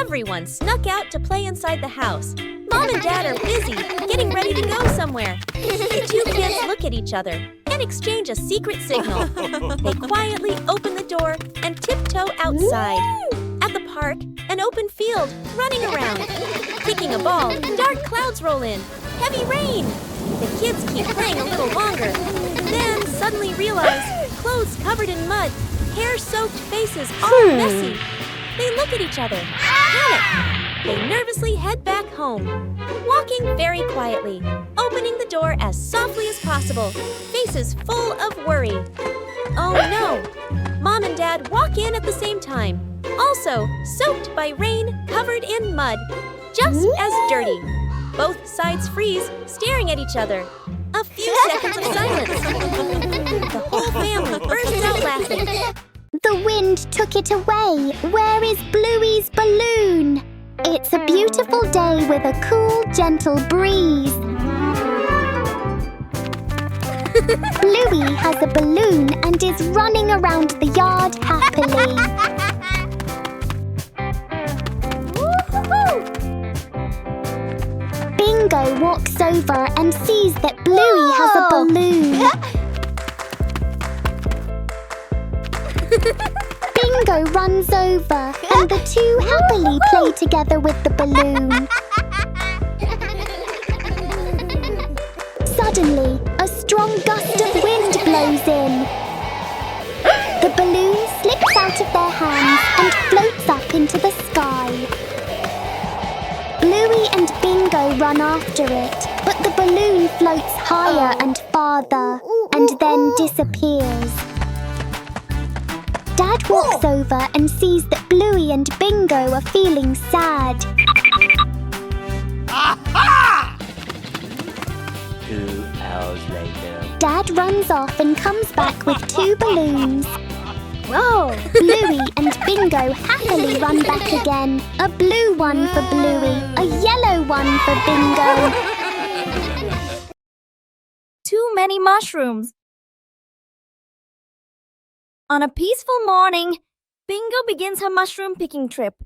Everyone snuck out to play inside the house. Mom and Dad are busy, getting ready to go somewhere. The two kids look at each other and exchange a secret signal. They quietly open the door and tiptoe outside. At the park, an open field, running around. Kicking a ball, dark clouds roll in. Heavy rain! The kids keep playing a little longer, then suddenly realize clothes covered in mud, hair-soaked faces all messy. They look at each other, panic. They nervously head back home, walking very quietly, opening the door as softly as possible, faces full of worry. Oh no! Mom and Dad walk in at the same time, also soaked by rain, covered in mud, just as dirty. Both sides freeze, staring at each other. A few seconds of silence. The whole family bursts out laughing. The wind took it away. Where is Bluey's balloon? It's a beautiful day with a cool, gentle breeze. Bluey has a balloon and is running around the yard happily. Bingo walks over and sees that Bluey has a balloon. Bingo runs over and the two happily play together with the balloon. Suddenly, a strong gust of wind blows in. The balloon slips out of their hands and floats up into the sky. Bluey and Bingo run after it, but the balloon floats higher and farther and then disappears. Dad walks over and sees that Bluey and Bingo are feeling sad. Aha! 2 hours later. Dad runs off and comes back with 2 balloons. Whoa! Bluey and Bingo happily run back again. A blue one for Bluey, a yellow one for Bingo. Too many mushrooms. On a peaceful morning, Bingo begins her mushroom picking trip.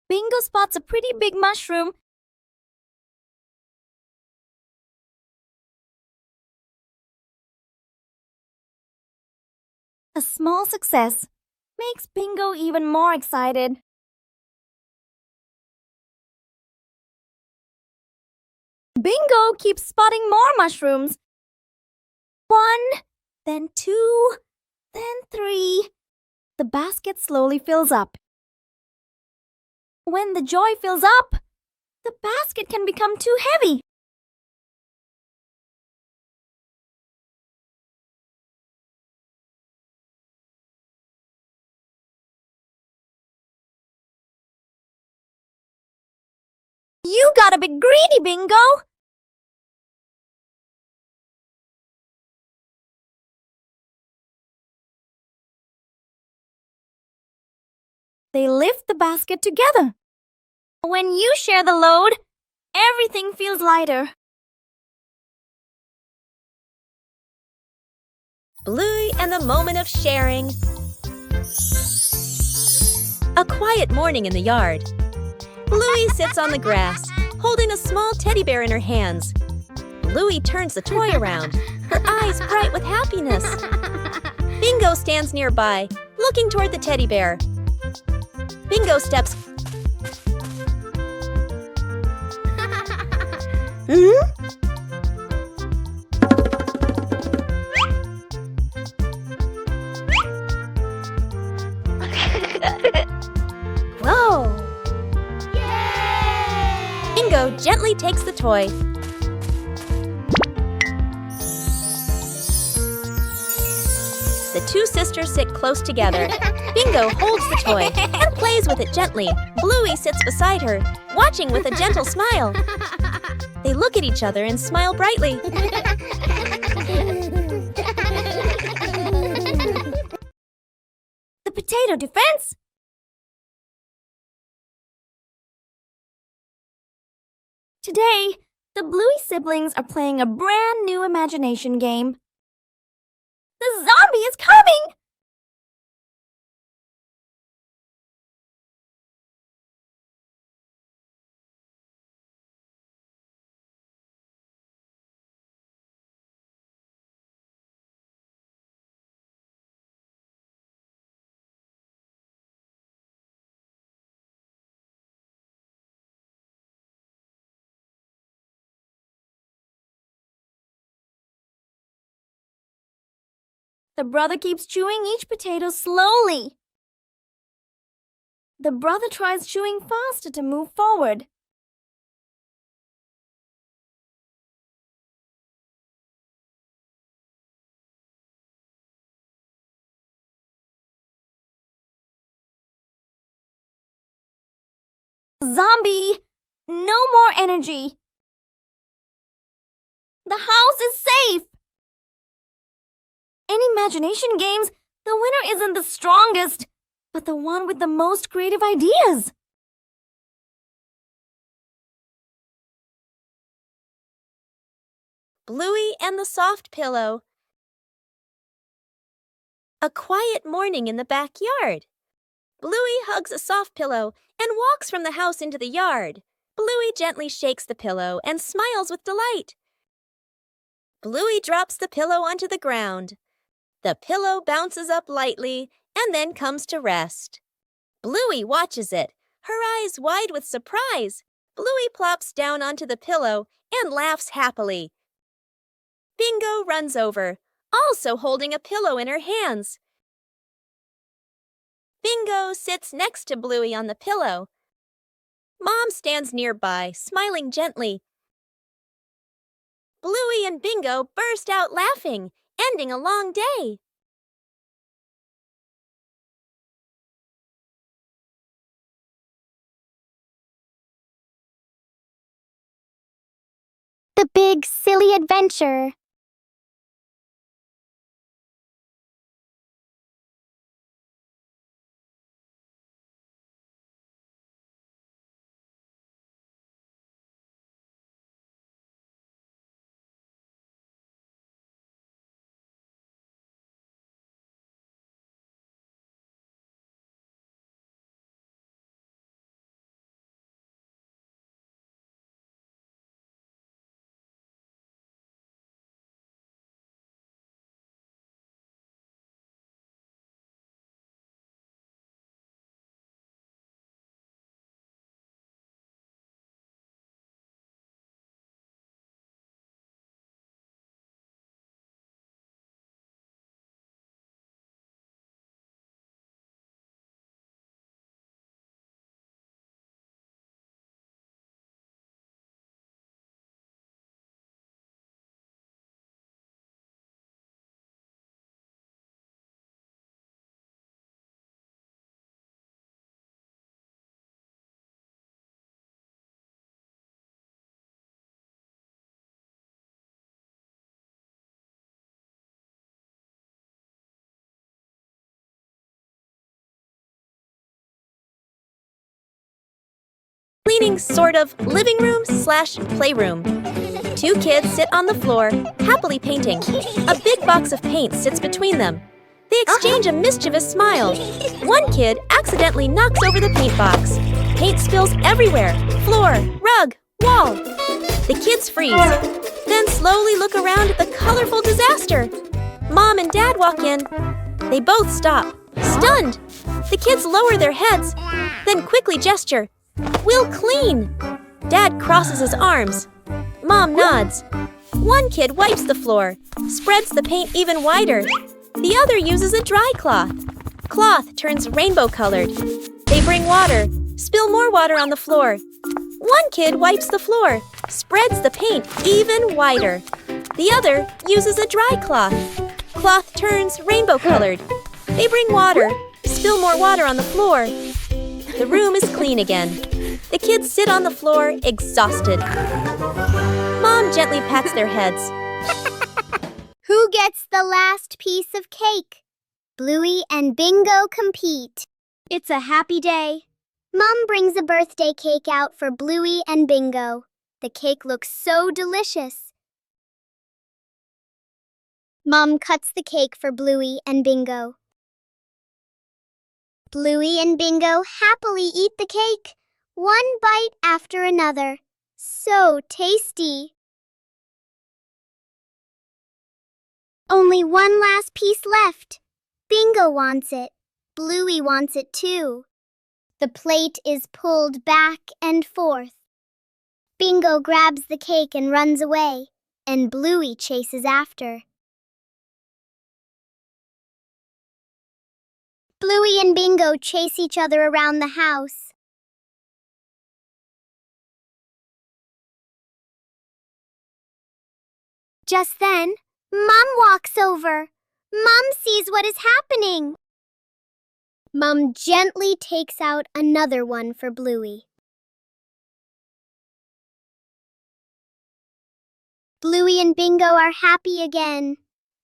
Bingo spots a pretty big mushroom. A small success makes Bingo even more excited. Bingo keeps spotting more mushrooms. 1, then 2, then 3. The basket slowly fills up. When the joy fills up, the basket can become too heavy. You got a bit greedy, Bingo! They lift the basket together. When you share the load, everything feels lighter. Bluey and the moment of sharing. A quiet morning in the yard. Bluey sits on the grass, holding a small teddy bear in her hands. Bluey turns the toy around, her eyes bright with happiness. Bingo stands nearby, looking toward the teddy bear. Bingo steps. Whoa! Bingo gently takes the toy. The two sisters sit close together. Bingo holds the toy and plays with it gently. Bluey sits beside her, watching with a gentle smile. They look at each other and smile brightly. The potato defense? Today, the Bluey siblings are playing a brand new imagination game. The zombie is coming! The brother keeps chewing each potato slowly. The brother tries chewing faster to move forward. Zombie! No more energy! The house is safe! In imagination games, the winner isn't the strongest, but the one with the most creative ideas. Bluey and the Soft Pillow. A quiet morning in the backyard. Bluey hugs a soft pillow and walks from the house into the yard. Bluey gently shakes the pillow and smiles with delight. Bluey drops the pillow onto the ground. The pillow bounces up lightly and then comes to rest. Bluey watches it, her eyes wide with surprise. Bluey plops down onto the pillow and laughs happily. Bingo runs over, also holding a pillow in her hands. Bingo sits next to Bluey on the pillow. Mom stands nearby, smiling gently. Bluey and Bingo burst out laughing, ending a long day. The Big Silly Adventure. Cleaning sort of living room / playroom. Two kids sit on the floor, happily painting. A big box of paint sits between them. They exchange a mischievous smile. One kid accidentally knocks over the paint box. Paint spills everywhere, floor, rug, wall. The kids freeze, then slowly look around at the colorful disaster. Mom and Dad walk in. They both stop, stunned. The kids lower their heads, then quickly gesture. "We'll clean." Dad crosses his arms. Mom nods. One kid wipes the floor, spreads the paint even wider. The other uses a dry cloth. Cloth turns rainbow-colored. They bring water, spill more water on the floor. One kid wipes the floor, spreads the paint even wider. The other uses a dry cloth. Cloth turns rainbow-colored. They bring water, spill more water on the floor. The room is clean again. The kids sit on the floor, exhausted. Mom gently pats their heads. Who gets the last piece of cake? Bluey and Bingo compete. It's a happy day. Mom brings a birthday cake out for Bluey and Bingo. The cake looks so delicious. Mom cuts the cake for Bluey and Bingo. Bluey and Bingo happily eat the cake, one bite after another. So tasty. Only one last piece left. Bingo wants it. Bluey wants it too. The plate is pulled back and forth. Bingo grabs the cake and runs away, and Bluey chases after. Bluey and Bingo chase each other around the house. Just then, Mom walks over. Mom sees what is happening. Mom gently takes out another one for Bluey. Bluey and Bingo are happy again.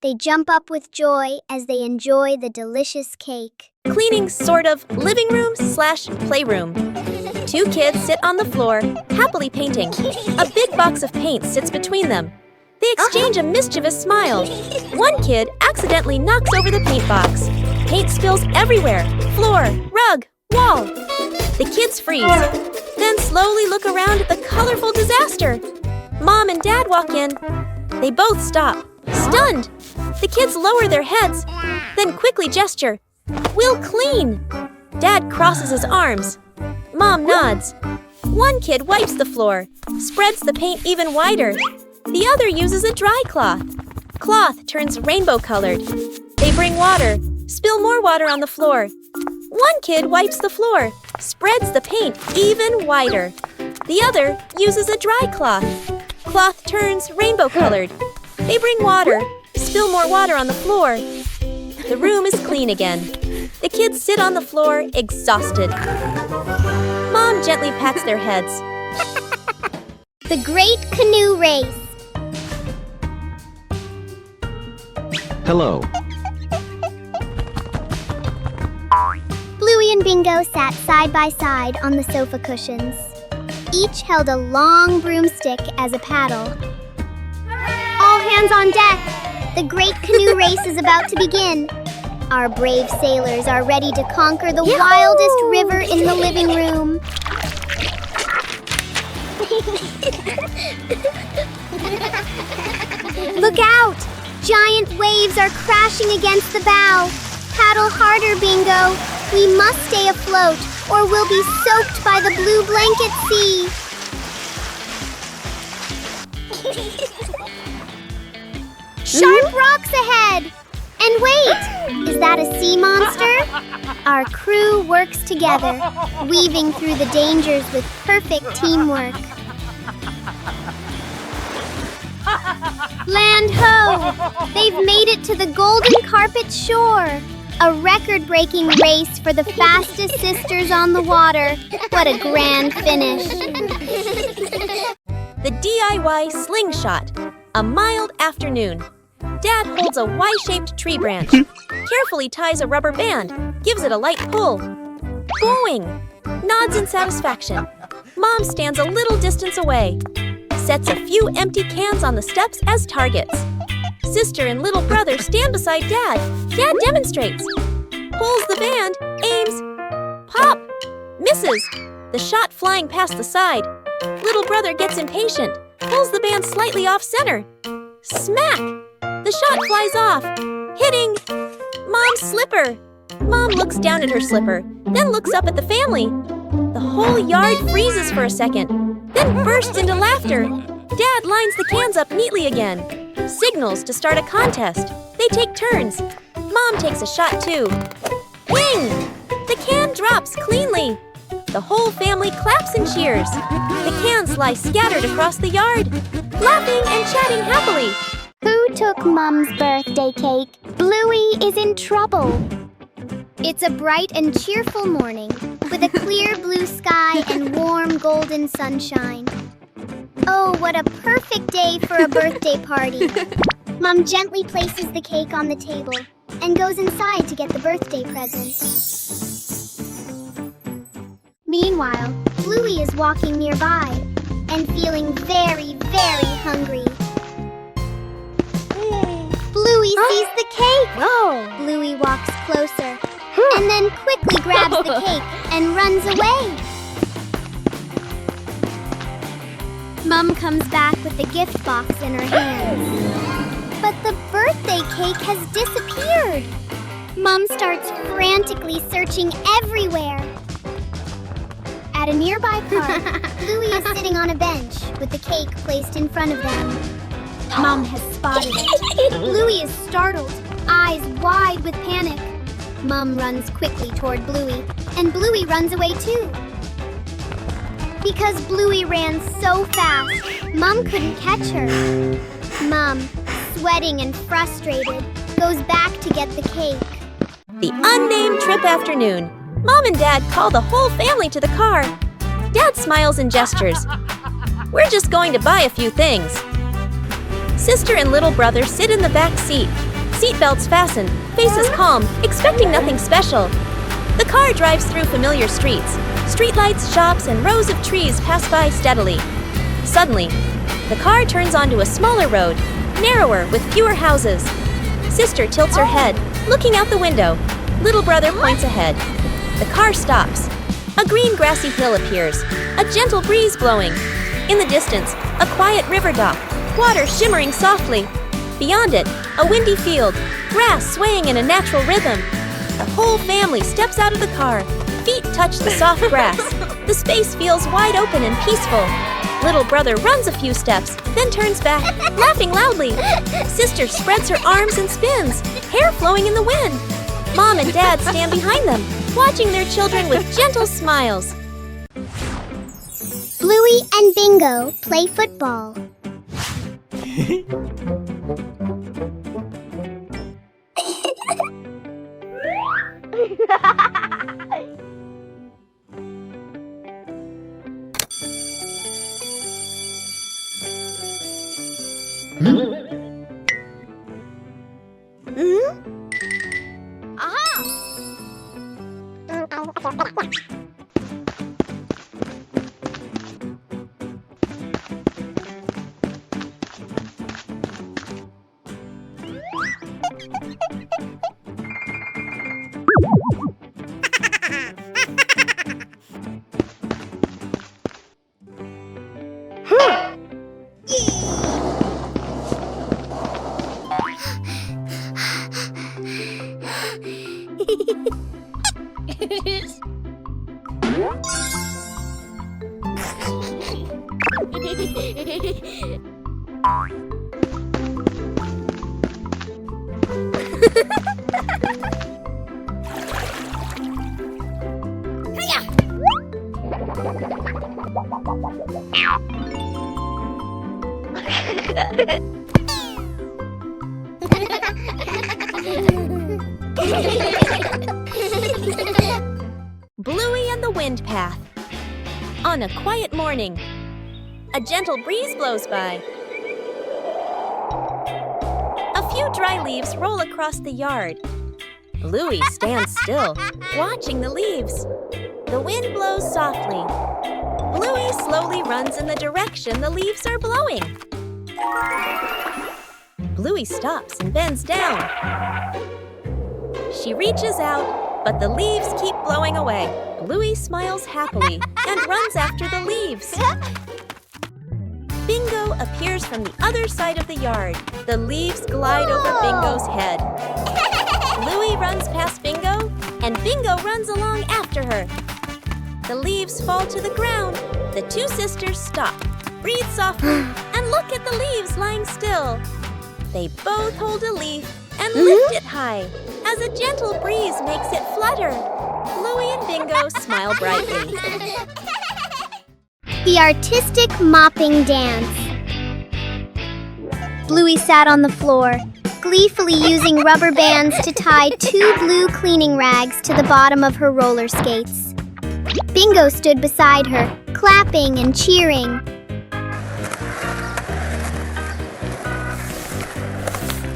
They jump up with joy as they enjoy the delicious cake. Cleaning sort of living room / playroom. 2 kids sit on the floor, happily painting. A big box of paint sits between them. They exchange a mischievous smile. One kid accidentally knocks over the paint box. Paint spills everywhere, floor, rug, wall. The kids freeze, then slowly look around at the colorful disaster. Mom and Dad walk in. They both stop, stunned. The kids lower their heads, then quickly gesture. "We'll clean." Dad crosses his arms. Mom nods. One kid wipes the floor, spreads the paint even wider. The other uses a dry cloth. Cloth turns rainbow-colored. They bring water, spill more water on the floor. One kid wipes the floor, spreads the paint even wider. The other uses a dry cloth. Cloth turns rainbow-colored. They bring water, spill more water on the floor. The room is clean again. The kids sit on the floor, exhausted. Mom gently pats their heads. The Great Canoe Race. Hello. Bluey and Bingo sat side by side on the sofa cushions. Each held a long broomstick as a paddle. All hands on deck! The Great Canoe Race is about to begin. Our brave sailors are ready to conquer the wildest river in the living room. Look out! Giant waves are crashing against the bow. Paddle harder, Bingo. We must stay afloat, or we'll be soaked by the blue blanket sea. Sharp rocks ahead! And wait! Is that a sea monster? Our crew works together, weaving through the dangers with perfect teamwork. Land ho! They've made it to the Golden Carpet shore. A record-breaking race for the fastest sisters on the water. What a grand finish. The DIY slingshot. A mild afternoon. Dad holds a Y-shaped tree branch. Carefully ties a rubber band. Gives it a light pull. Boing! Nods in satisfaction. Mom stands a little distance away. Sets a few empty cans on the steps as targets. Sister and little brother stand beside Dad. Dad demonstrates. Pulls the band, aims. Pop! Misses. The shot flying past the side. Little brother gets impatient. Pulls the band slightly off center. Smack! The shot flies off. Hitting Mom's slipper. Mom looks down at her slipper, then looks up at the family. The whole yard freezes for a second, then bursts into laughter. Dad lines the cans up neatly again. Signals to start a contest. They take turns. Mom takes a shot too. Wing! The can drops cleanly. The whole family claps and cheers. The cans lie scattered across the yard, laughing and chatting happily. Who took Mom's birthday cake? Bluey is in trouble. It's a bright and cheerful morning with a clear blue sky and warm golden sunshine. Oh, what a perfect day for a birthday party. Mom gently places the cake on the table and goes inside to get the birthday present. Meanwhile, Bluey is walking nearby and feeling very, very hungry. Bluey sees the cake. Bluey walks closer and then quickly grabs the cake and runs away. Mom comes back with the gift box in her hands. But the birthday cake has disappeared. Mom starts frantically searching everywhere. At a nearby park, Bluey is sitting on a bench with the cake placed in front of them. Mom has spotted it. Bluey is startled, eyes wide with panic. Mom runs quickly toward Bluey, and Bluey runs away too. Because Bluey ran so fast, Mom couldn't catch her. Mom, sweating and frustrated, goes back to get the cake. The unnamed trip afternoon. Mom and Dad call the whole family to the car. Dad smiles and gestures. We're just going to buy a few things. Sister and little brother sit in the back seat. Seatbelts fastened, faces calm, expecting nothing special. The car drives through familiar streets. Streetlights, shops, and rows of trees pass by steadily. Suddenly, the car turns onto a smaller road, narrower with fewer houses. Sister tilts her head, looking out the window. Little brother points ahead. The car stops. A green grassy hill appears, a gentle breeze blowing. In the distance, a quiet river dock, water shimmering softly. Beyond it, a windy field, grass swaying in a natural rhythm. The whole family steps out of the car. Feet touch the soft grass. The space feels wide open and peaceful. Little brother runs a few steps, then turns back, laughing loudly. Sister spreads her arms and spins, hair flowing in the wind. Mom and Dad stand behind them, watching their children with gentle smiles. Bluey and Bingo play football. Bluey and the Wind Path. On a quiet morning, a gentle breeze blows by. A few dry leaves roll across the yard. Bluey stands still, watching the leaves. The wind blows softly. Bluey slowly runs in the direction the leaves are blowing. Bluey stops and bends down. She reaches out, but the leaves keep blowing away. Bluey smiles happily and runs after the leaves. Bingo appears from the other side of the yard. The leaves glide over Bingo's head. Bluey runs past Bingo, and Bingo runs along after her. The leaves fall to the ground. The two sisters stop, breathe softly, and look at the leaves lying still. They both hold a leaf and lift it high as a gentle breeze makes it flutter. Bluey and Bingo smile brightly. The artistic mopping dance. Bluey sat on the floor, gleefully using rubber bands to tie 2 blue cleaning rags to the bottom of her roller skates. Bingo stood beside her, clapping and cheering.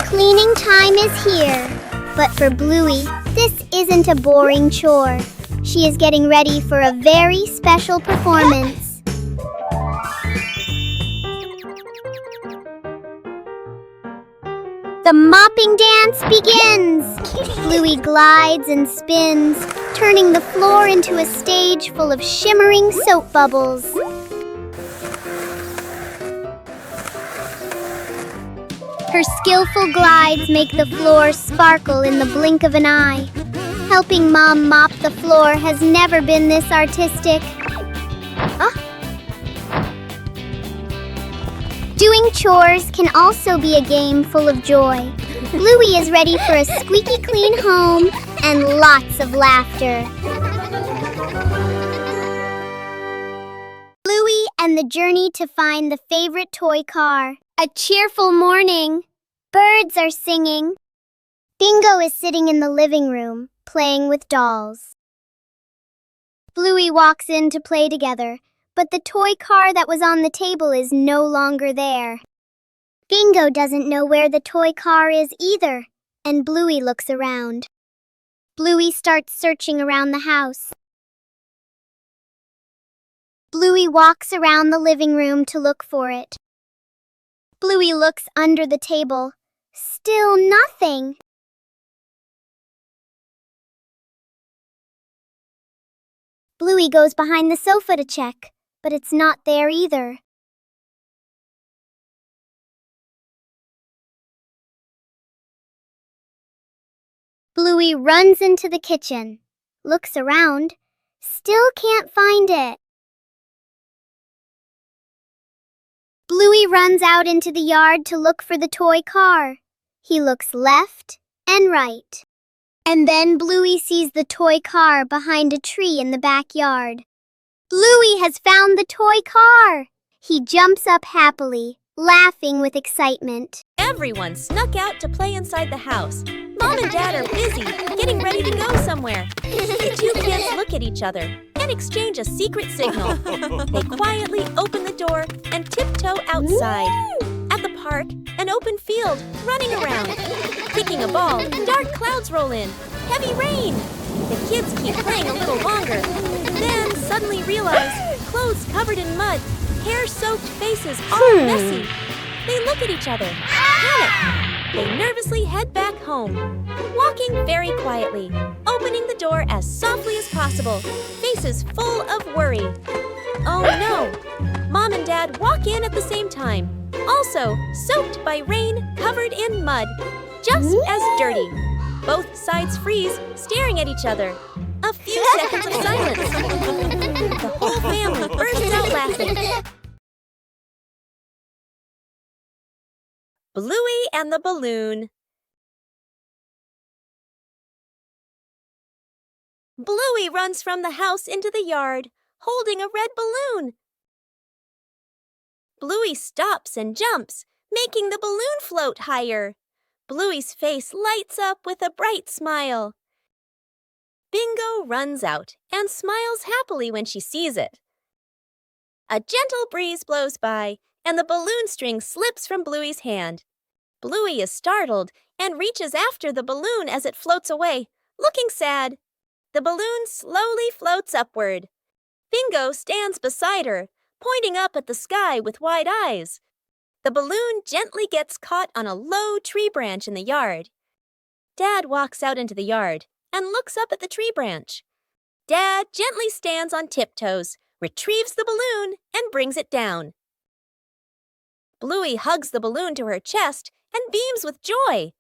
Cleaning time is here. But for Bluey, this isn't a boring chore. She is getting ready for a very special performance. The mopping dance begins! Bluey glides and spins, turning the floor into a stage full of shimmering soap bubbles. Her skillful glides make the floor sparkle in the blink of an eye. Helping Mom mop the floor has never been this artistic. Doing chores can also be a game full of joy. Bluey is ready for a squeaky clean home and lots of laughter. Bluey and the journey to find the favorite toy car. A cheerful morning. Birds are singing. Bingo is sitting in the living room, playing with dolls. Bluey walks in to play together, but the toy car that was on the table is no longer there. Bingo doesn't know where the toy car is either, and Bluey looks around. Bluey starts searching around the house. Bluey walks around the living room to look for it. Bluey looks under the table. Still nothing. Bluey goes behind the sofa to check, but it's not there either. Bluey runs into the kitchen, looks around, still can't find it. Bluey runs out into the yard to look for the toy car. He looks left and right. And then Bluey sees the toy car behind a tree in the backyard. Bluey has found the toy car! He jumps up happily, laughing with excitement. Everyone snuck out to play inside the house. Mom and Dad are busy, getting ready to go somewhere. The two kids look at each other and exchange a secret signal. They quietly open the door and tiptoe outside. At the park, an open field, running around. Kicking a ball, dark clouds roll in. Heavy rain! The kids keep playing a little longer, then suddenly realize clothes covered in mud, hair-soaked faces all messy. They look at each other, panic. They nervously head back home, walking very quietly, opening the door as softly as possible, faces full of worry. Oh no! Mom and Dad walk in at the same time, also soaked by rain, covered in mud, just as dirty. Both sides freeze, staring at each other. A few seconds of silence. The whole family bursts out laughing. Bluey and the Balloon. Bluey runs from the house into the yard, holding a red balloon. Bluey stops and jumps, making the balloon float higher. Bluey's face lights up with a bright smile. Bingo runs out and smiles happily when she sees it. A gentle breeze blows by, and the balloon string slips from Bluey's hand. Bluey is startled and reaches after the balloon as it floats away, looking sad. The balloon slowly floats upward. Bingo stands beside her, pointing up at the sky with wide eyes. The balloon gently gets caught on a low tree branch in the yard. Dad walks out into the yard and looks up at the tree branch. Dad gently stands on tiptoes, retrieves the balloon, and brings it down. Bluey hugs the balloon to her chest and beams with joy.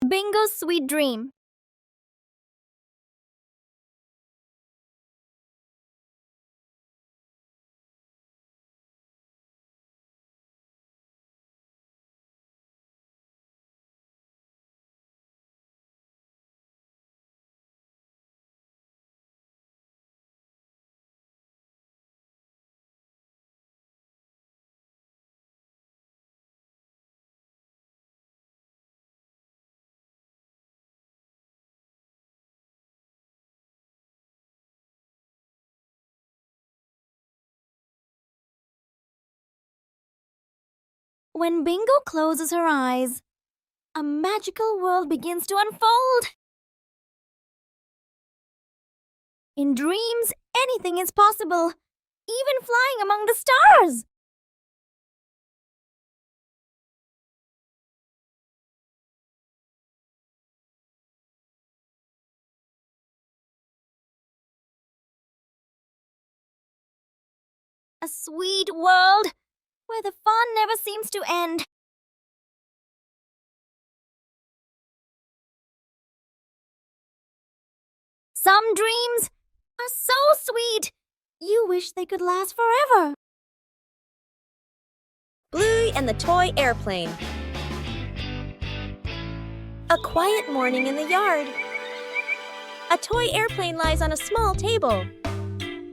Bingo's sweet dream. When Bingo closes her eyes, a magical world begins to unfold. In dreams, anything is possible, even flying among the stars. A sweet world where the fun never seems to end. Some dreams are so sweet, you wish they could last forever. Bluey and the toy airplane. A quiet morning in the yard. A toy airplane lies on a small table.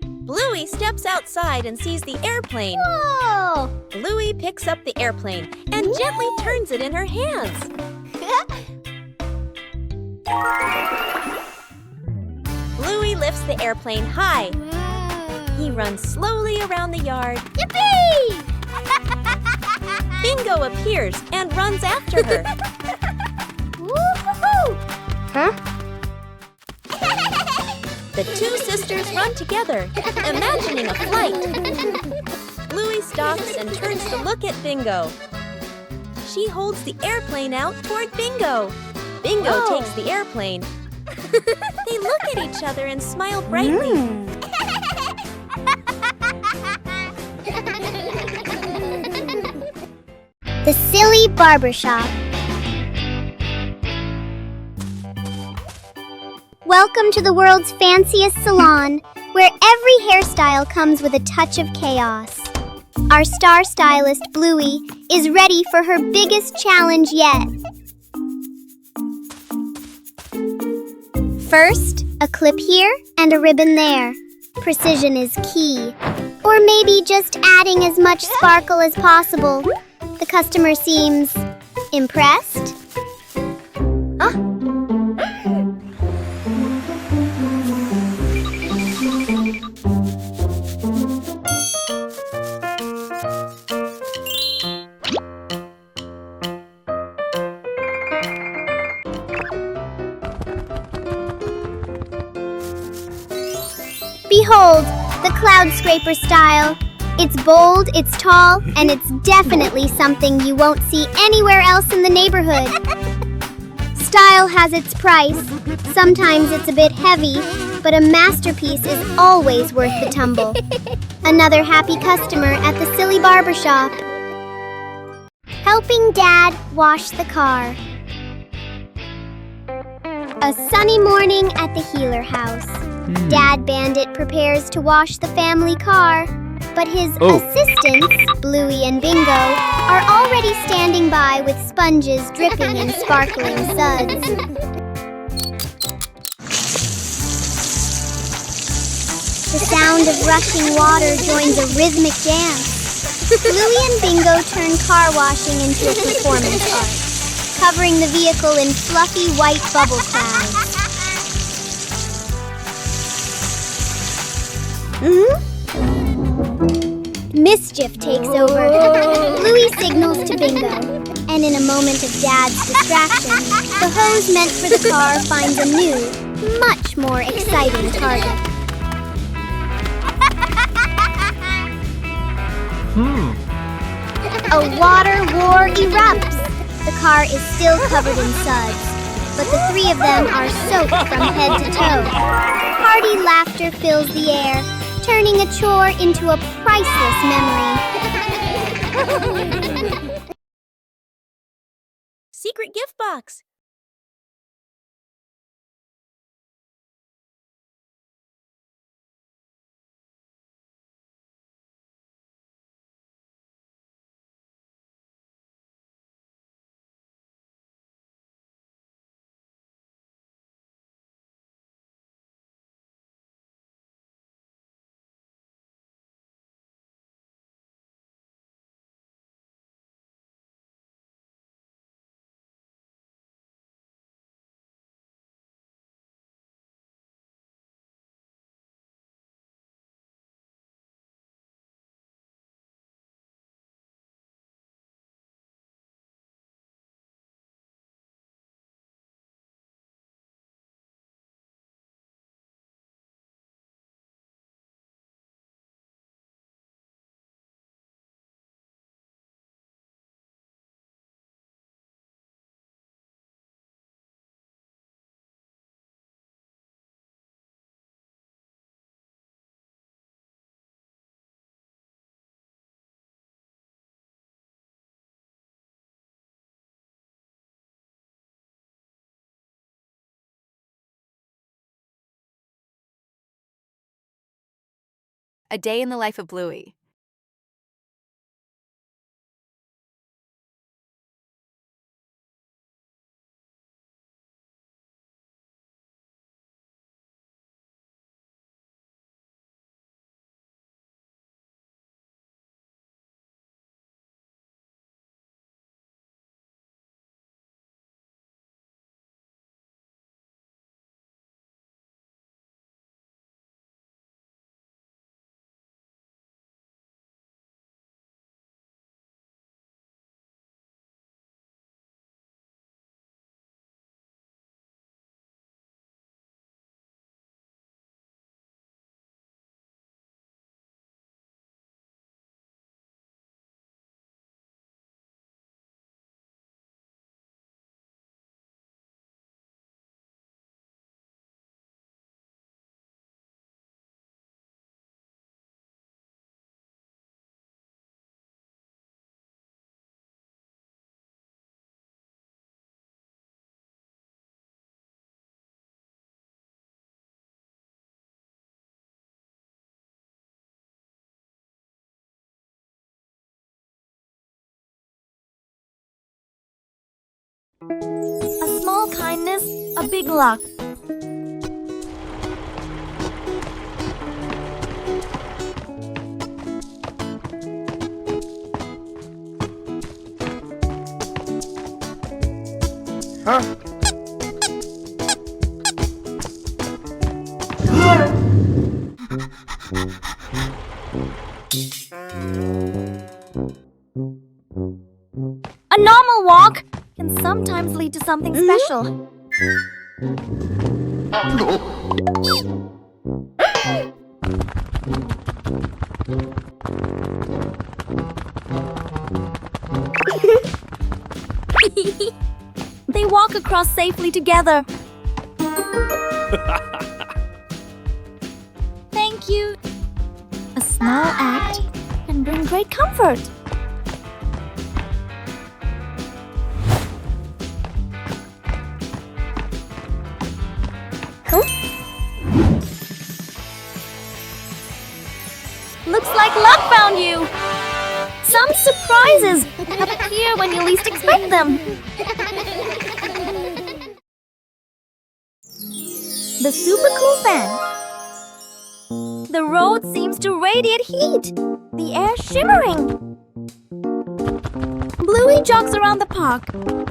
Bluey steps outside and sees the airplane. Whoa! Bluey picks up the airplane and gently turns it in her hands. Bluey lifts the airplane high. He runs slowly around the yard. Yippee! Bingo appears and runs after her. Woo-hoo-hoo! Huh? The two sisters run together, imagining a flight. Bluey stops and turns to look at Bingo. She holds the airplane out toward Bingo. Bingo Whoa. takes the airplane. They look at each other and smile brightly. The Silly Barbershop. Welcome to the world's fanciest salon, where every hairstyle comes with a touch of chaos. Our star stylist, Bluey, is ready for her biggest challenge yet. First, a clip here and a ribbon there. Precision is key. Or maybe just adding as much sparkle as possible. The customer seems impressed. Behold, the cloud scraper style. It's bold, it's tall, and it's definitely something you won't see anywhere else in the neighborhood. Style has its price. Sometimes it's a bit heavy, but a masterpiece is always worth the tumble. Another happy customer at the Silly Barbershop. Helping Dad wash the car. A sunny morning at the Healer house. Dad Bandit prepares to wash the family car, but his assistants, Bluey and Bingo, are already standing by with sponges dripping in sparkling suds. The sound of rushing water joins a rhythmic dance. Bluey and Bingo turn car washing into a performance art, covering the vehicle in fluffy white bubble clouds. Mischief takes over. Bluey signals to Bingo, and in a moment of Dad's distraction, the hose meant for the car finds a new, much more exciting target. A water war erupts. The car is still covered in suds, but the three of them are soaked from head to toe. Hearty laughter fills the air, turning a chore into a priceless memory. Secret gift box. A Day in the Life of Bluey. A small kindness, a big luck. A normal walk can sometimes lead to something special. They walk across safely together. Thank you. A small act can bring great comfort. Looks like luck found you! Some surprises appear when you least expect them. The super cool fan. The road seems to radiate heat. The air shimmering. Bluey jogs around the park,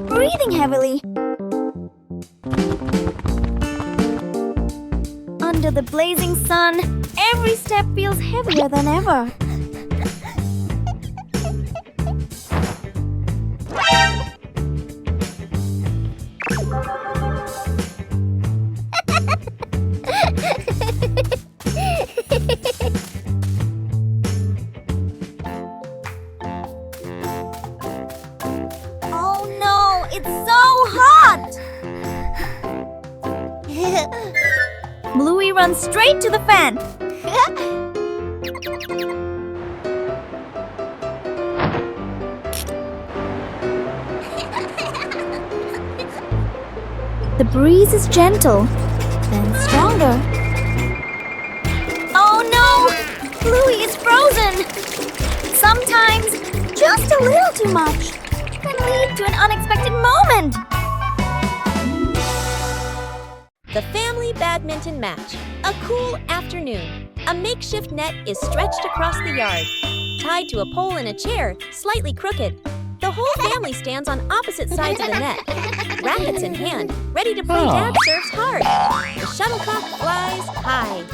breathing heavily. Under the blazing sun, every step feels heavier than ever. Oh no, it's so hot! Bluey runs straight to the fan. The breeze is gentle, then stronger. Oh no! Bluey is frozen! Sometimes, just a little too much can lead to an unexpected moment. The family badminton match. A cool afternoon. A makeshift net is stretched across the yard, tied to a pole in a chair, slightly crooked. The whole family stands on opposite sides of the net, rackets in hand, ready to play. Dad serves hard. The shuttlecock flies high.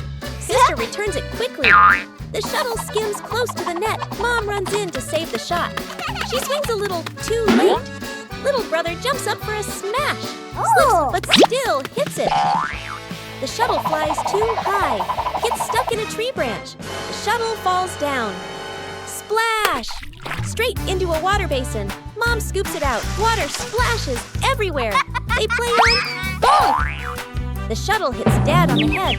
Sister returns it quickly. The shuttle skims close to the net. Mom runs in to save the shot. She swings a little too late. Little brother jumps up for a smash, slips but still hits it. The shuttle flies too high, gets stuck in a tree branch. The shuttle falls down. Splash! Straight into a water basin. Mom scoops it out. Water splashes everywhere. They play on ball. The shuttle hits Dad on the head.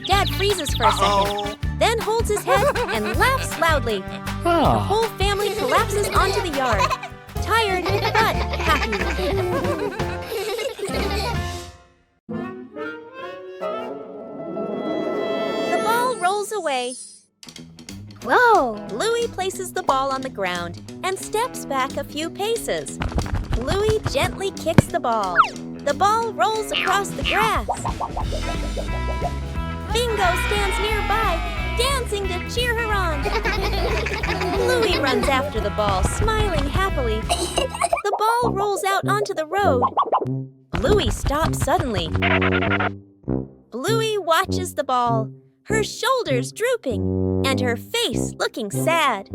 Dad freezes for a second, then holds his head and laughs loudly. The whole family collapses onto the yard. Tired, but happy. The ball rolls away. Whoa! Bluey places the ball on the ground and steps back a few paces. Bluey gently kicks the ball. The ball rolls across the grass. Bingo stands nearby, dancing to cheer her on. Bluey runs after the ball, smiling happily. The ball rolls out onto the road. Bluey stops suddenly. Bluey watches the ball, her shoulders drooping, and her face looking sad.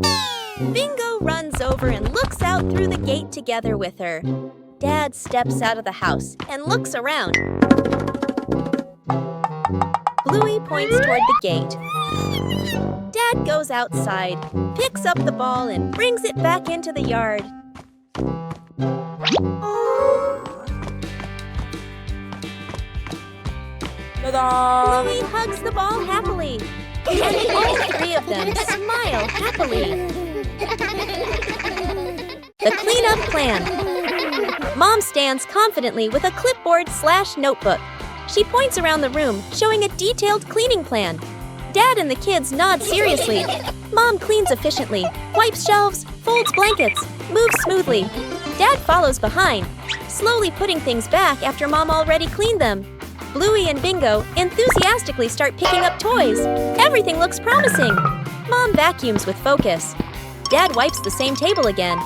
Bingo runs over and looks out through the gate together with her. Dad steps out of the house and looks around. Bluey points toward the gate. Dad goes outside, picks up the ball, and brings it back into the yard. Bluey hugs the ball happily, and all three of them smile happily. The cleanup plan. Mom stands confidently with a clipboard/notebook. She points around the room, showing a detailed cleaning plan. Dad and the kids nod seriously. Mom cleans efficiently, wipes shelves, folds blankets, moves smoothly. Dad follows behind, slowly putting things back after Mom already cleaned them. Bluey and Bingo enthusiastically start picking up toys. Everything looks promising. Mom vacuums with focus. Dad wipes the same table again.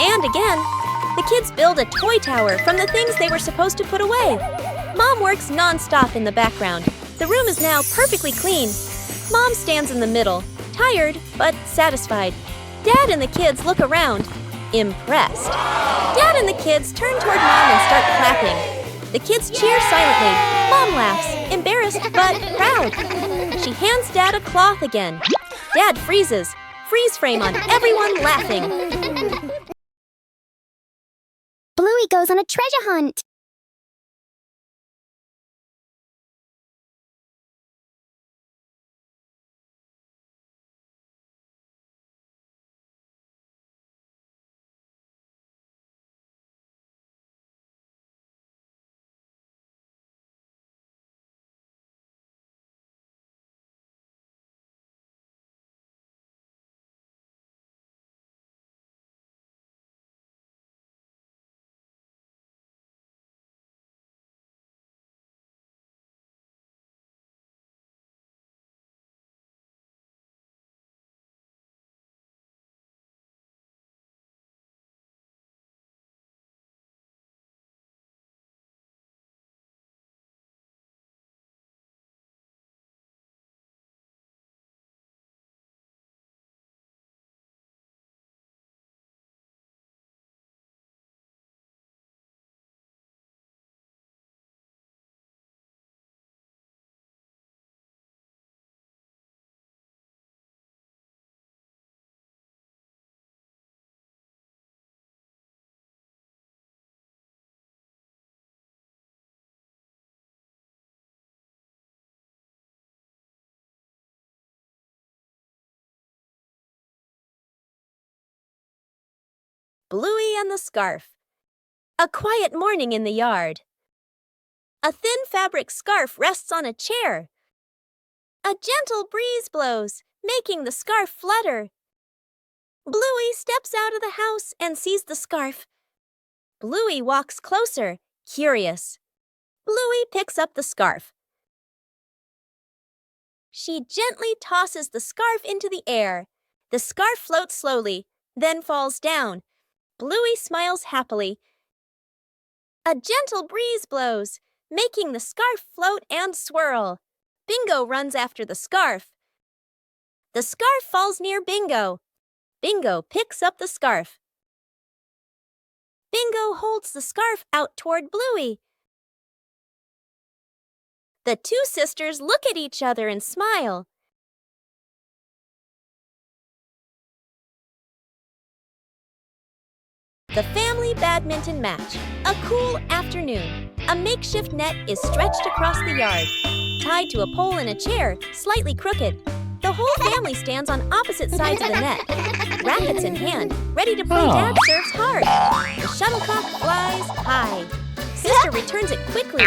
And again. The kids build a toy tower from the things they were supposed to put away. Mom works non-stop in the background. The room is now perfectly clean. Mom stands in the middle, tired but satisfied. Dad and the kids look around, impressed. Dad and the kids turn toward Mom and start clapping. The kids cheer silently. Mom laughs, embarrassed but proud. She hands Dad a cloth again. Dad freezes. Freeze frame on everyone laughing. Bluey goes on a treasure hunt. Bluey and the Scarf. A quiet morning in the yard. A thin fabric scarf rests on a chair. A gentle breeze blows, making the scarf flutter. Bluey steps out of the house and sees the scarf. Bluey walks closer, curious. Bluey picks up the scarf. She gently tosses the scarf into the air. The scarf floats slowly, then falls down. Bluey smiles happily. A gentle breeze blows, making the scarf float and swirl. Bingo runs after the scarf. The scarf falls near Bingo. Bingo picks up the scarf. Bingo holds the scarf out toward Bluey. The two sisters look at each other and smile. The family badminton match. A cool afternoon. A makeshift net is stretched across the yard, tied to a pole in a chair, slightly crooked. The whole family stands on opposite sides of the net, rackets in hand, ready to play. Dad serves hard. The shuttlecock flies high. Sister returns it quickly.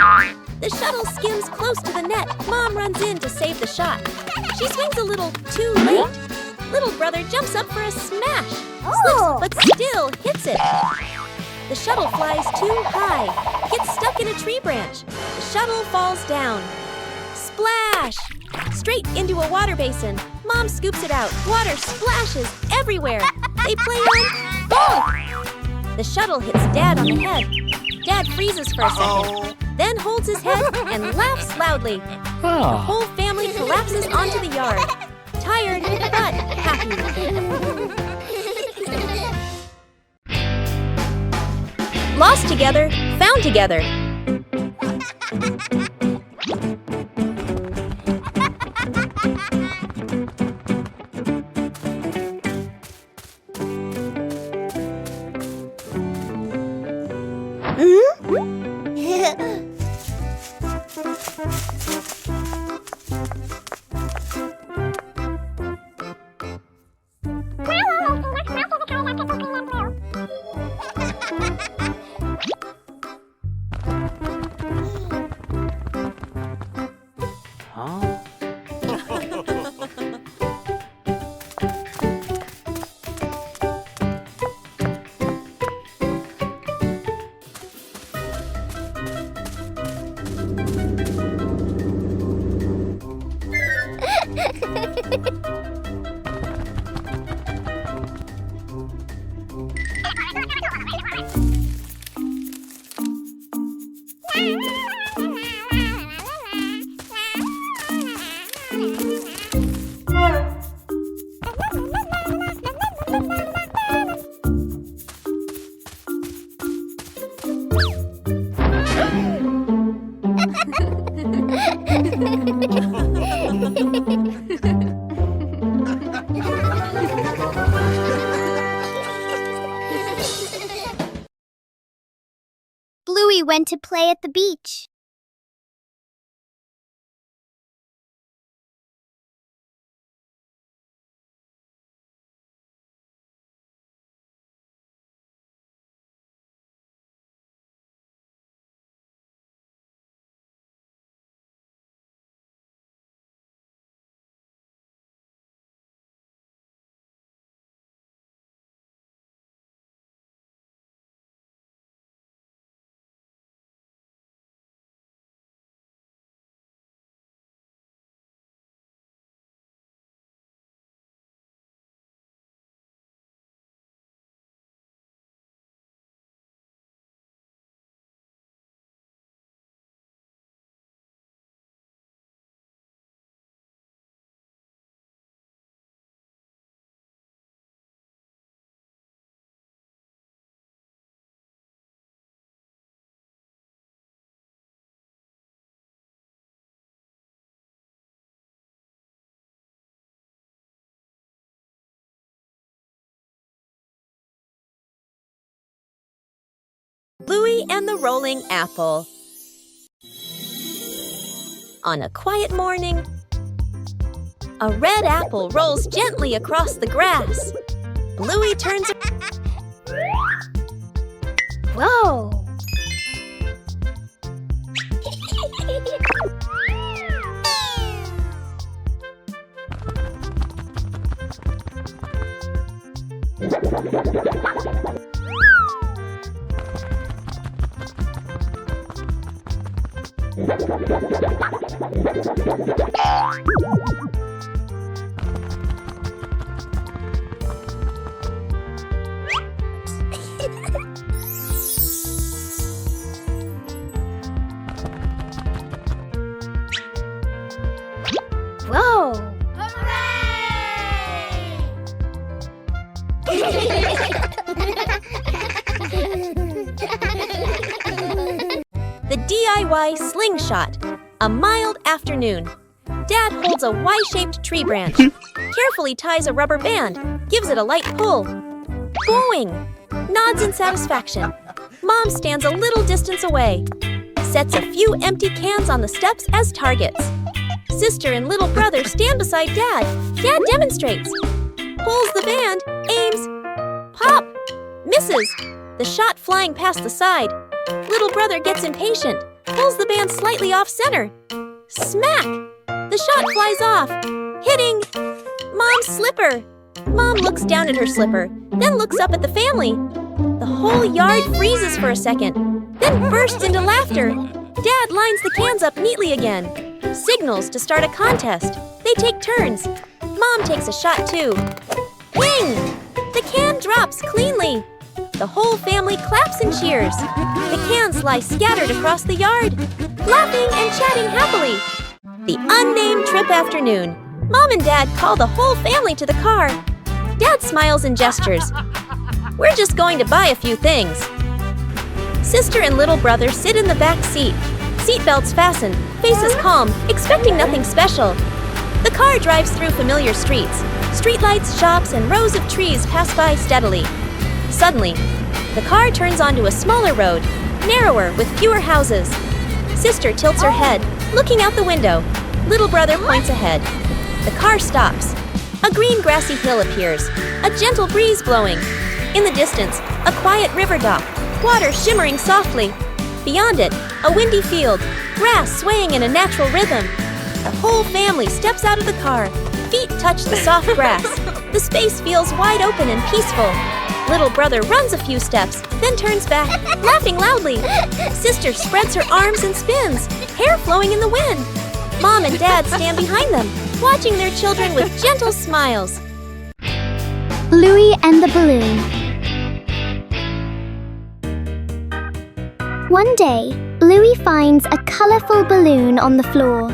The shuttle skims close to the net. Mom runs in to save the shot. She swings a little too late. Little brother jumps up for a smash. Slips, but still hits it. The shuttle flies too high, gets stuck in a tree branch. The shuttle falls down. Splash! Straight into a water basin. Mom scoops it out. Water splashes everywhere. They play on golf. The shuttle hits Dad on the head. Dad freezes for a second, then holds his head and laughs loudly. The whole family collapses onto the yard, tired but happy. Lost together, found together. Bluey went to play at the beach. Bluey and the Rolling Apple. On a quiet morning, a red apple rolls gently across the grass. Bluey turns. Whoa! Whoa! The DIY slingshot. A mild afternoon. Dad holds a Y-shaped tree branch, carefully ties a rubber band, gives it a light pull. Boing! Nods in satisfaction. Mom stands a little distance away, sets a few empty cans on the steps as targets. Sister and little brother stand beside Dad. Dad demonstrates. Pulls the band, aims. Pop! Misses. The shot flying past the side. Little brother gets impatient, pulls the band slightly off center. Smack! The shot flies off, hitting Mom's slipper. Mom looks down at her slipper, then looks up at the family. The whole yard freezes for a second, then bursts into laughter. Dad lines the cans up neatly again. Signals to start a contest. They take turns. Mom takes a shot too. Ping! The can drops cleanly. The whole family claps and cheers. The cans lie scattered across the yard, laughing and chatting happily. The unnamed trip afternoon. Mom and Dad call the whole family to the car. Dad smiles and gestures. We're just going to buy a few things. Sister and little brother sit in the back seat. Seatbelts fastened, faces calm, expecting nothing special. The car drives through familiar streets. Streetlights, shops, and rows of trees pass by steadily. Suddenly, the car turns onto a smaller road, narrower with fewer houses. Sister tilts her head, looking out the window. Little brother points ahead. The car stops. A green grassy hill appears, a gentle breeze blowing. In the distance, a quiet river dock, water shimmering softly. Beyond it, a windy field, grass swaying in a natural rhythm. The whole family steps out of the car. Feet touch the soft grass. The space feels wide open and peaceful. Little brother runs a few steps, then turns back, laughing loudly. Sister spreads her arms and spins, hair flowing in the wind. Mom and Dad stand behind them, watching their children with gentle smiles. Bluey and the Balloon. One day, Bluey finds a colorful balloon on the floor.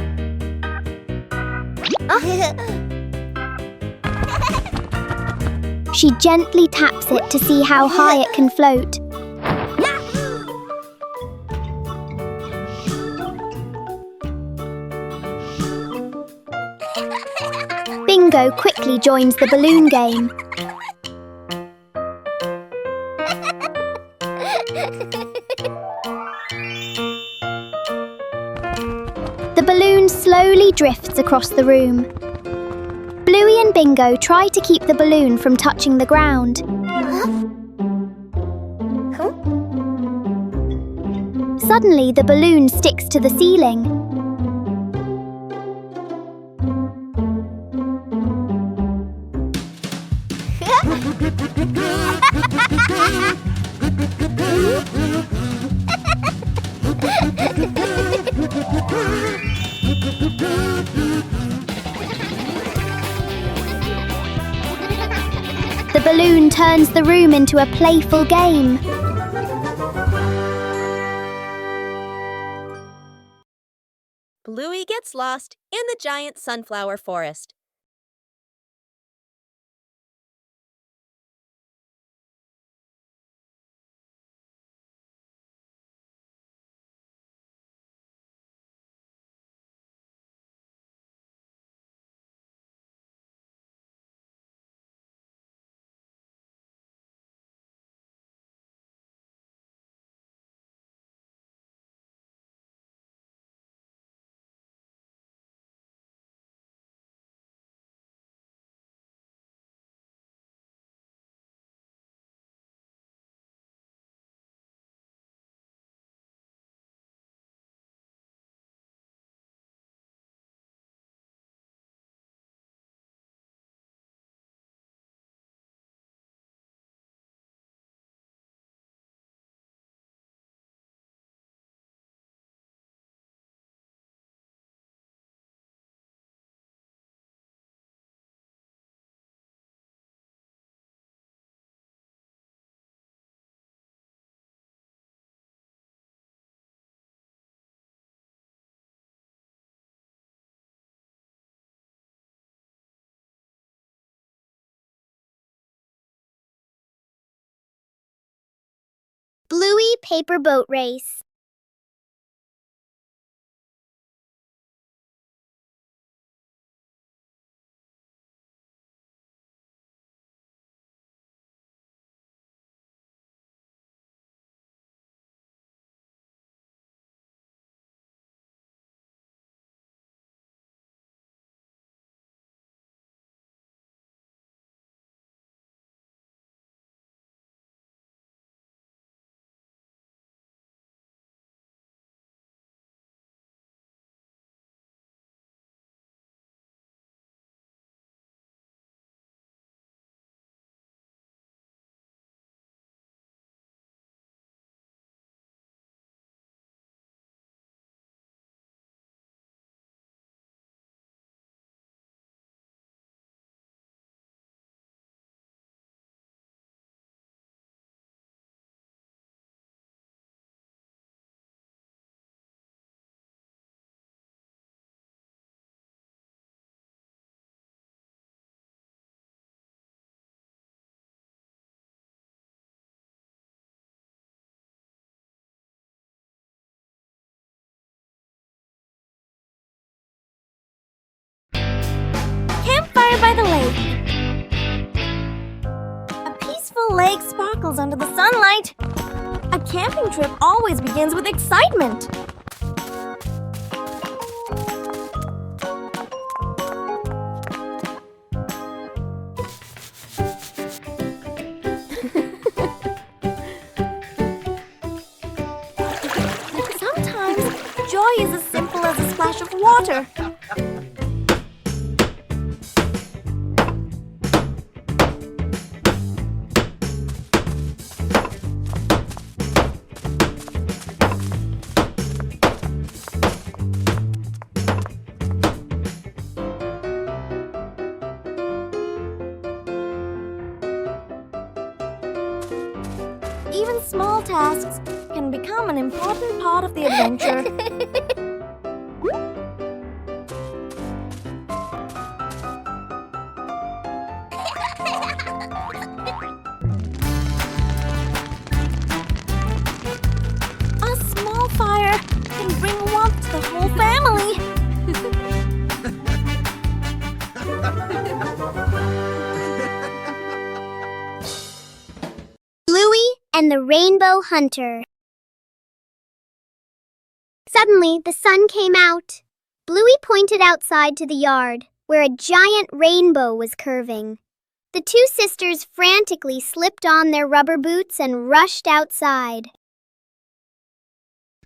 She gently taps it to see how high it can float. Bingo quickly joins the balloon game. The balloon slowly drifts across the room. Bluey and Bingo try to keep the balloon from touching the ground. Suddenly, the balloon sticks to the ceiling. The balloon turns the room into a playful game. Bluey gets lost in the giant sunflower forest. Bluey Paper Boat Race. Campfire by the lake. A peaceful lake sparkles under the sunlight. A camping trip always begins with excitement. Sometimes joy is as simple as a splash of water. been part of the adventure. A small fire can bring warmth to the whole family. Bluey and the Rainbow Hunter. Suddenly, the sun came out. Bluey pointed outside to the yard, where a giant rainbow was curving. The two sisters frantically slipped on their rubber boots and rushed outside.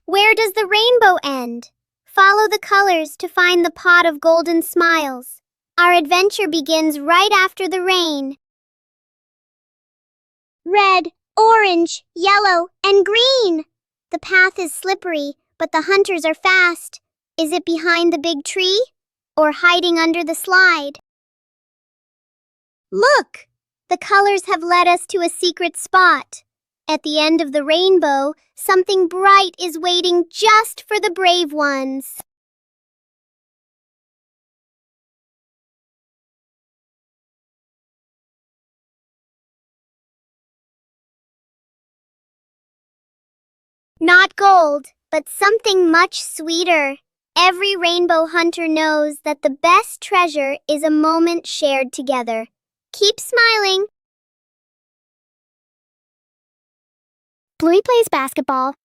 Where does the rainbow end? Follow the colors to find the pot of golden smiles. Our adventure begins right after the rain. Red, orange, yellow, and green. The path is slippery, but the hunters are fast. Is it behind the big tree or hiding under the slide? Look! The colors have led us to a secret spot. At the end of the rainbow, something bright is waiting just for the brave ones. Not gold, but something much sweeter. Every rainbow hunter knows that the best treasure is a moment shared together. Keep smiling. Bluey plays basketball.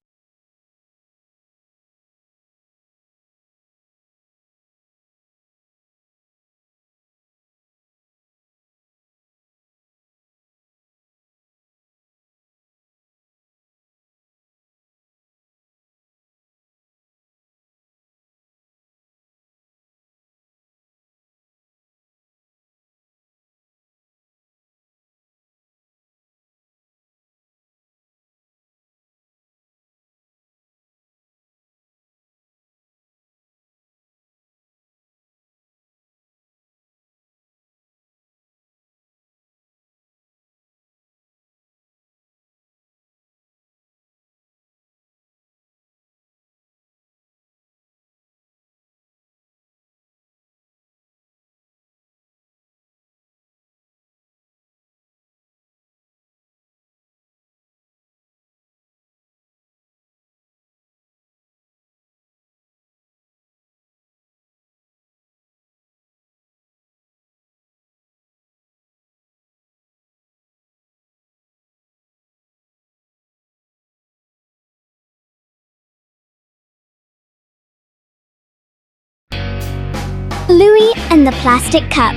Bluey and the Plastic Cup.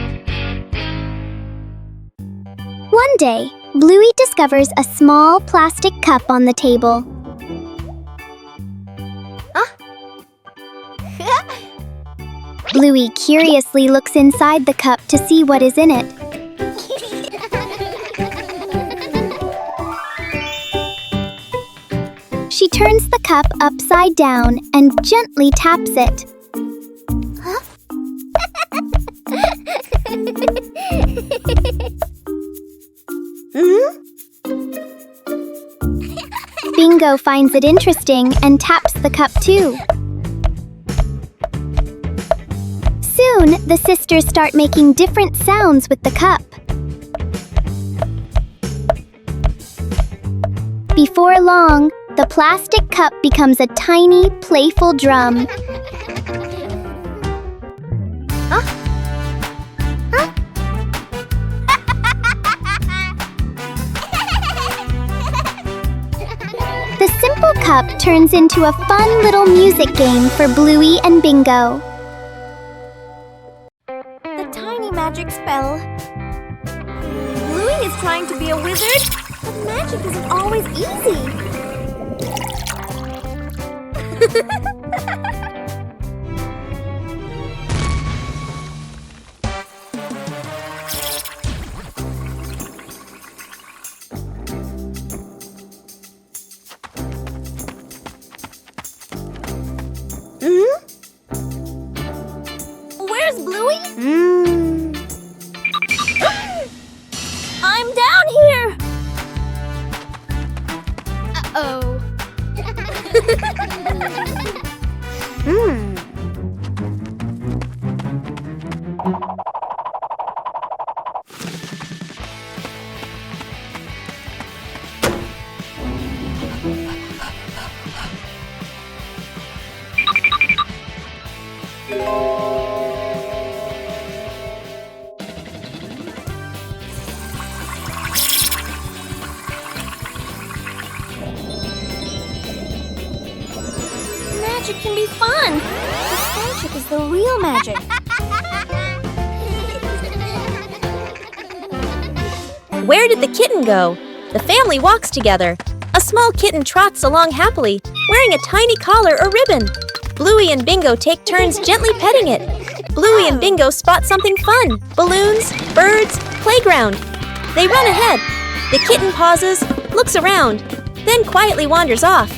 One day, Bluey discovers a small plastic cup on the table. Bluey curiously looks inside the cup to see what is in it. She turns the cup upside down and gently taps it. Bingo finds it interesting and taps the cup too. Soon, the sisters start making different sounds with the cup. Before long, the plastic cup becomes a tiny, playful drum. The simple cup turns into a fun little music game for Bluey and Bingo. The tiny magic spell. Bluey is trying to be a wizard, but magic isn't always easy. Where's Bluey? I'm down here! Uh-oh. Magic can be fun. But friendship is the real magic. Where did the kitten go? The family walks together. A small kitten trots along happily, wearing a tiny collar or ribbon. Bluey and Bingo take turns gently petting it. Bluey and Bingo spot something fun: balloons, birds, playground. They run ahead. The kitten pauses, looks around, then quietly wanders off.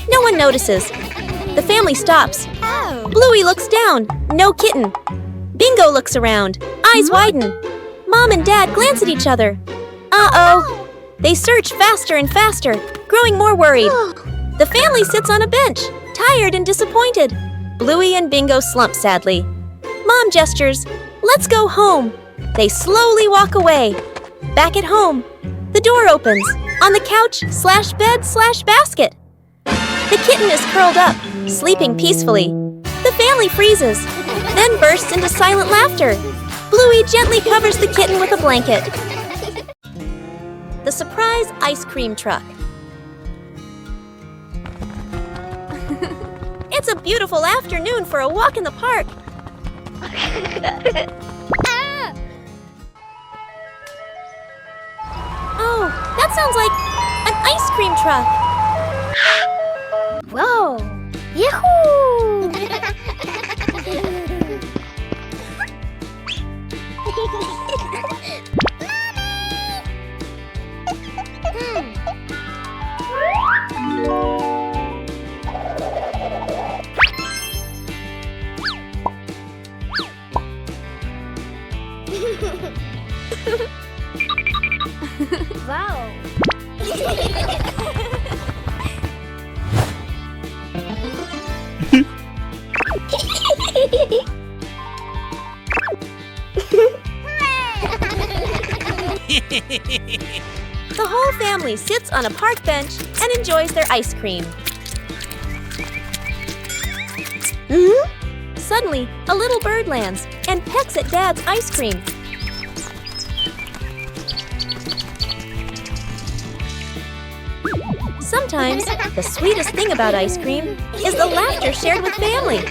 No one notices. The family stops. Bluey looks down. No kitten. Bingo looks around. Eyes widen. Mom and Dad glance at each other. Uh-oh. They search faster and faster, growing more worried. The family sits on a bench, tired and disappointed. Bluey and Bingo slump sadly. Mom gestures, "Let's go home." They slowly walk away. Back at home, the door opens. On the couch/bed/basket. The kitten is curled up, sleeping peacefully. The family freezes, then bursts into silent laughter. Bluey gently covers the kitten with a blanket. The surprise ice cream truck. It's a beautiful afternoon for a walk in the park. Oh, that sounds like an ice cream truck. Whoa! Yahoo! Wow! The whole family sits on a park bench and enjoys their ice cream. Suddenly, a little bird lands and pecks at Dad's ice cream. Sometimes, the sweetest thing about ice cream is the laughter shared with family.